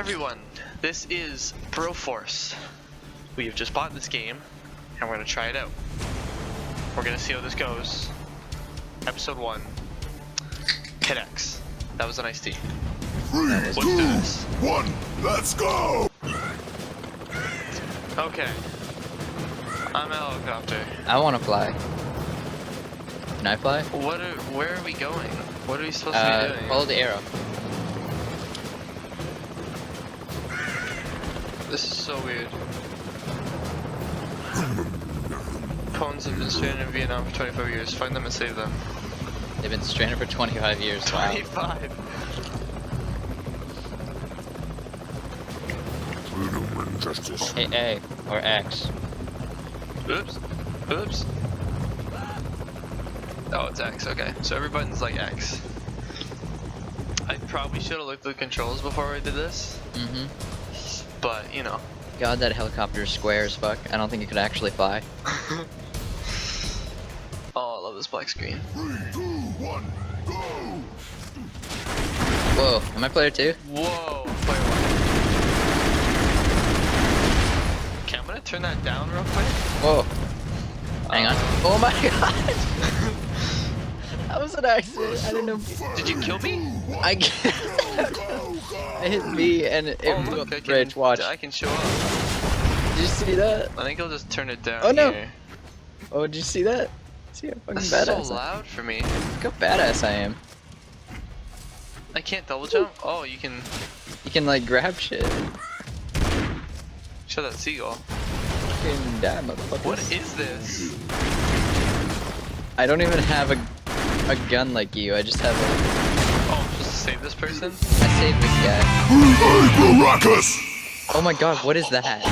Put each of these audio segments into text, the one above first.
everyone, this is Broforce. We have just bought this game, and we're gonna try it out. We're gonna see how this goes. Episode 1. Hit X. That was a nice tea. 3, Let's 2, do this. 1, let's go! Okay. I'm a helicopter. I want to fly. Can I fly? Where are we going? What are we supposed to be doing? Follow the arrow. This is so weird. Pawns have been stranded in Vietnam for 25 years. Find them and save them. They've been stranded for 25 years. Wow. 25! Freedom and justice. Hit A or X. Oops. Oops. Oh, it's X. Okay. So every button's like X. I probably should have looked at the controls before I did this. Mm-hmm. But, you know. God, that helicopter is square as fuck. I don't think it could actually fly. Oh, I love this black screen. 3, 2, 1, go! Whoa, am I player 2? Whoa, player 1. Okay, I'm gonna turn that down real quick. Whoa. Hang on. Oh my god! That was an accident. I didn't know. Did you kill me? I hit B and it Oh, blew look, up I the bridge. can, Watch. I can show up. Did you see that? I think I'll just turn it down. Oh, no. Here. Oh, did you see that? See how fucking That's badass so I am. loud for me. Look how badass I am. I can't double jump? Oh, you can You can like grab shit. show that seagull. Fucking die, motherfucker. What is this? I don't even have a gun like you. I just have a. Oh, just to save this person? I saved this guy. Hey, Baracus! Oh my god, what is that?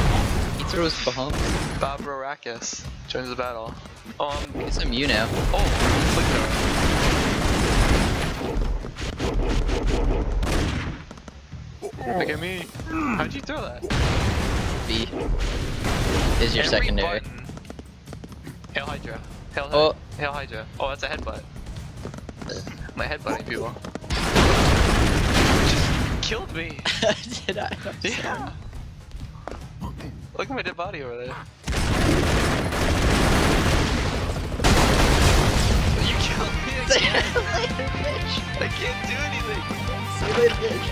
He throws bombs. Bob Rorakis joins the battle. Oh, I guess I'm you now. oh, flicker. Look at me. How'd you throw that? B is your Every secondary. button. Hail Hydra. Hail, Oh. Hail Hydra. Oh, that's a headbutt. My headbutting people. Just killed me. Did I? Yeah. Look at my dead body over there. You killed me again. Later, bitch. I can't do anything. See you later, bitch.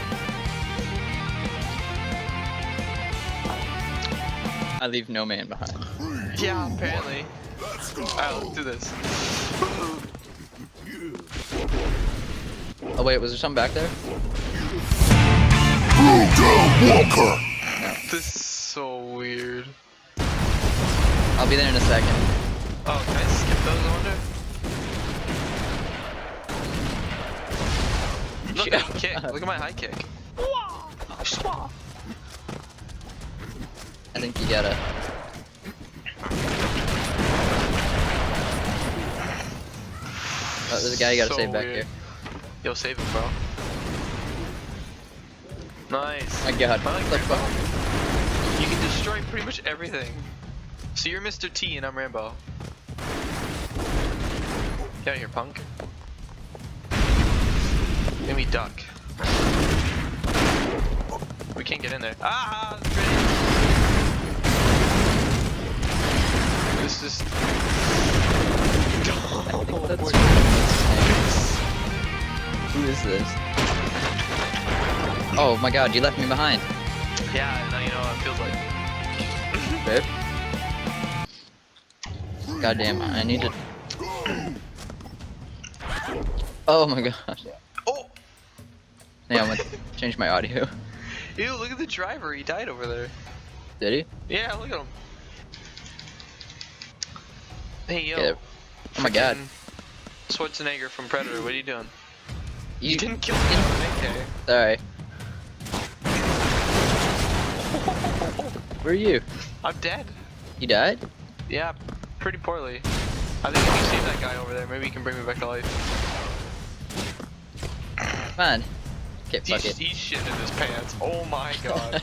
I leave no man behind. Yeah, apparently. Let's go! Alright, let's do this. Oh wait, was there something back there? Throw down Walker! This is so weird. I'll be there in a second. Oh, can I skip those, I wonder? Look, I can kick. Look at my high kick. I think you gotta. Oh, there's a guy you gotta So save back weird. here. Yo, save him, bro. Nice. My god, I like what the Rambo. fuck? You can destroy pretty much everything. So you're Mr. T and I'm Rambo. Get out of here, punk. Make me duck. We can't get in there. Ah! This is. Who is this? Oh my god, you left me behind. Yeah, now you know what it feels like. Babe. Goddamn, I need to. Oh my god. Oh! Yeah, I'm gonna change my audio. Ew, look at the driver. He died over there. Did he? Yeah, look at him. Hey, yo. Yeah. Oh my god. Schwarzenegger from Predator, what are you doing? You didn't kill me. Okay. Sorry. Where are you? I'm dead. You died? Yeah, pretty poorly. I think if you save that guy over there, maybe you can bring me back to life. Come on. Okay, fuck He's it. shitting in his pants. Oh my god.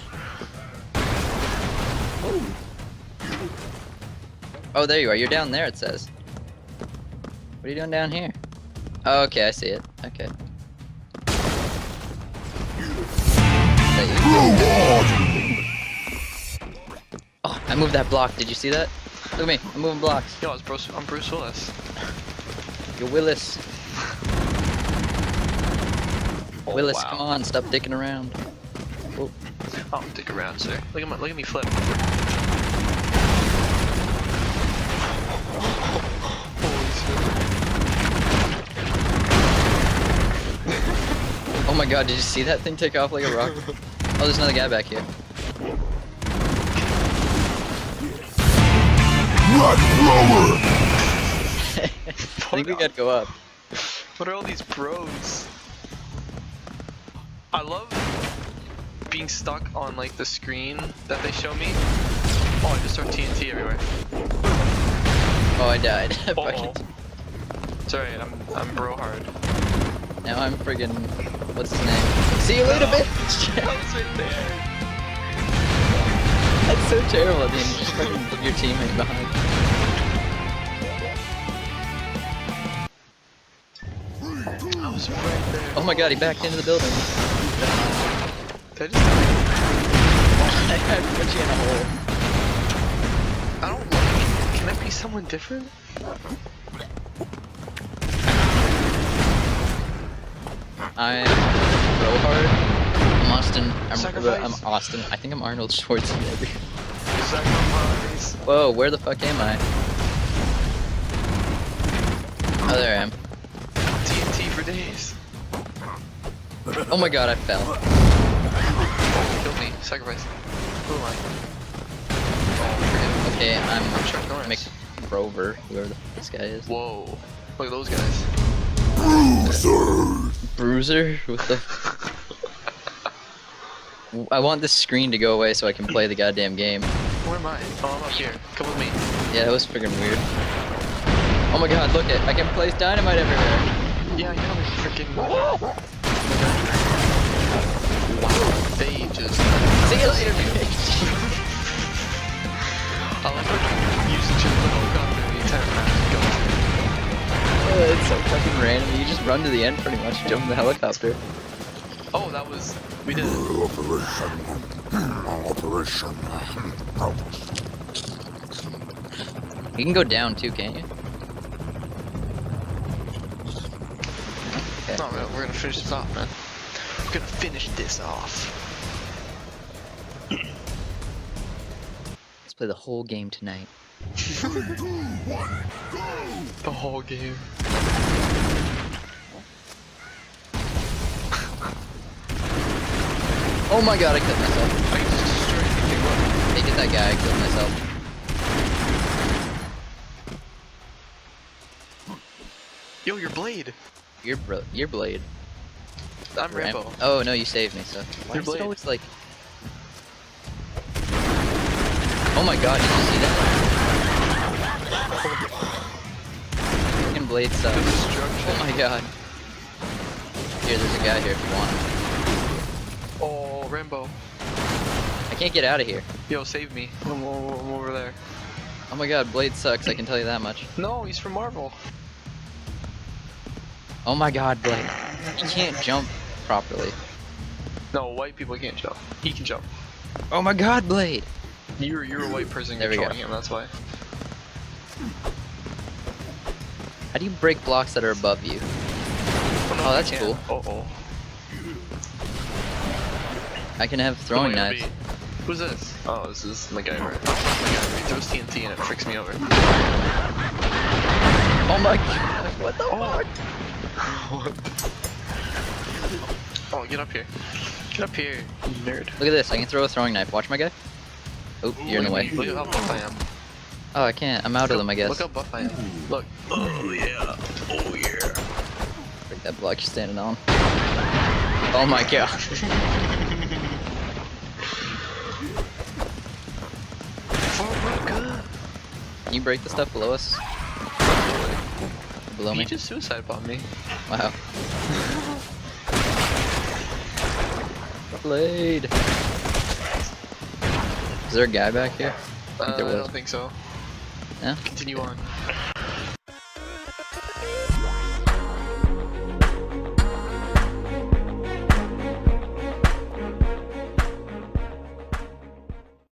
Oh, there you are. You're down there, it says. What are you doing down here? Oh, okay, I see it. Okay. that you? Oh, I moved that block. Did you see that? Look at me. I'm moving blocks. Yo, I'm Bruce Willis. You're Willis. Oh, Willis, wow. come on. Stop dicking around. Oh. Oh, dick around, sir. Look at me flip. Oh my god, did you see that thing take off like a rock? Oh, there's another guy back here. Rat blower! I think we gotta go up. What are all these bros? I love being stuck on like the screen that they show me. Oh, I just threw TNT everywhere. Oh, I died. Oh. It's alright, I'm bro hard. Now I'm friggin' what's his name? See you later, bitch! I was right there. That's so terrible. I mean, just fucking leave your teammate behind. I was right there. Oh my god, he backed into the building. Did I just I put you in a hole. I don't like. Can I be someone different? I'm Rohard. I'm Austin. I'm Sacrifice? Austin. I think I'm Arnold Schwarzenegger. Sacrifice. Whoa, where the fuck am I? Oh, there I am. TNT for days. Oh my god, I fell. Kill me. Sacrifice. Who am I? Okay, I'm Chuck Norris. McRover, whoever the fuck this guy is. Whoa. Look at those guys. Bruiser? What the I want this screen to go away so I can play the goddamn game. Where am I? Oh, I'm up here. Come with me. Yeah, that was freaking weird. Oh my god, look it! I can place dynamite everywhere! Yeah, I know. Freaking. Wow. They just. See you later, bitch! I like using the helicopter the entire map. Oh, it's so fucking random. You just run to the end pretty much, jump in the helicopter. Oh, that was. We did it. Operation. You can go down too, can't you? Okay. No, man, we're gonna finish this off, man. We're gonna finish this off. Let's play the whole game tonight. The whole game. Oh my god, I killed myself. I can just destroy anything. Look. Hey, get that guy, I killed myself. Yo, your blade. Your blade. I'm Rambo. Oh no, you saved me, so. Why Your is it blade. always like... Oh my god, did you see that? Fucking blade sucks. The destruction. Oh my god. Here, there's a guy here if you want him. Oh, Rambo. I can't get out of here. Yo, save me. I'm over there. Oh my god, blade sucks, I can tell you that much. No, he's from Marvel. Oh my god, Blade. He can't jump properly. No, white people can't jump. He can jump. Oh my god, Blade! You're a white person There we go. controlling him, that's why. How do you break blocks that are above you? Oh, that's cool. Uh-oh. I can have throwing knives. Who's this? Oh, this is the guy where he throws TNT and it freaks me over. Oh my god, what the fuck? Oh, get up here. Get up here, you nerd. Look at this, I can throw a throwing knife. Watch my guy. Oh, you're in the way. Look at how buff I am. Oh, I can't. I'm out of them, I guess. Look how buff I am. Look. Oh yeah. Oh yeah. Break that block you're standing on. Oh my god. Can you break the stuff below us? Below He me? just suicide bombed me. Wow. Blade. Is there a guy back here? I think there I was. don't think so. Yeah? Continue on.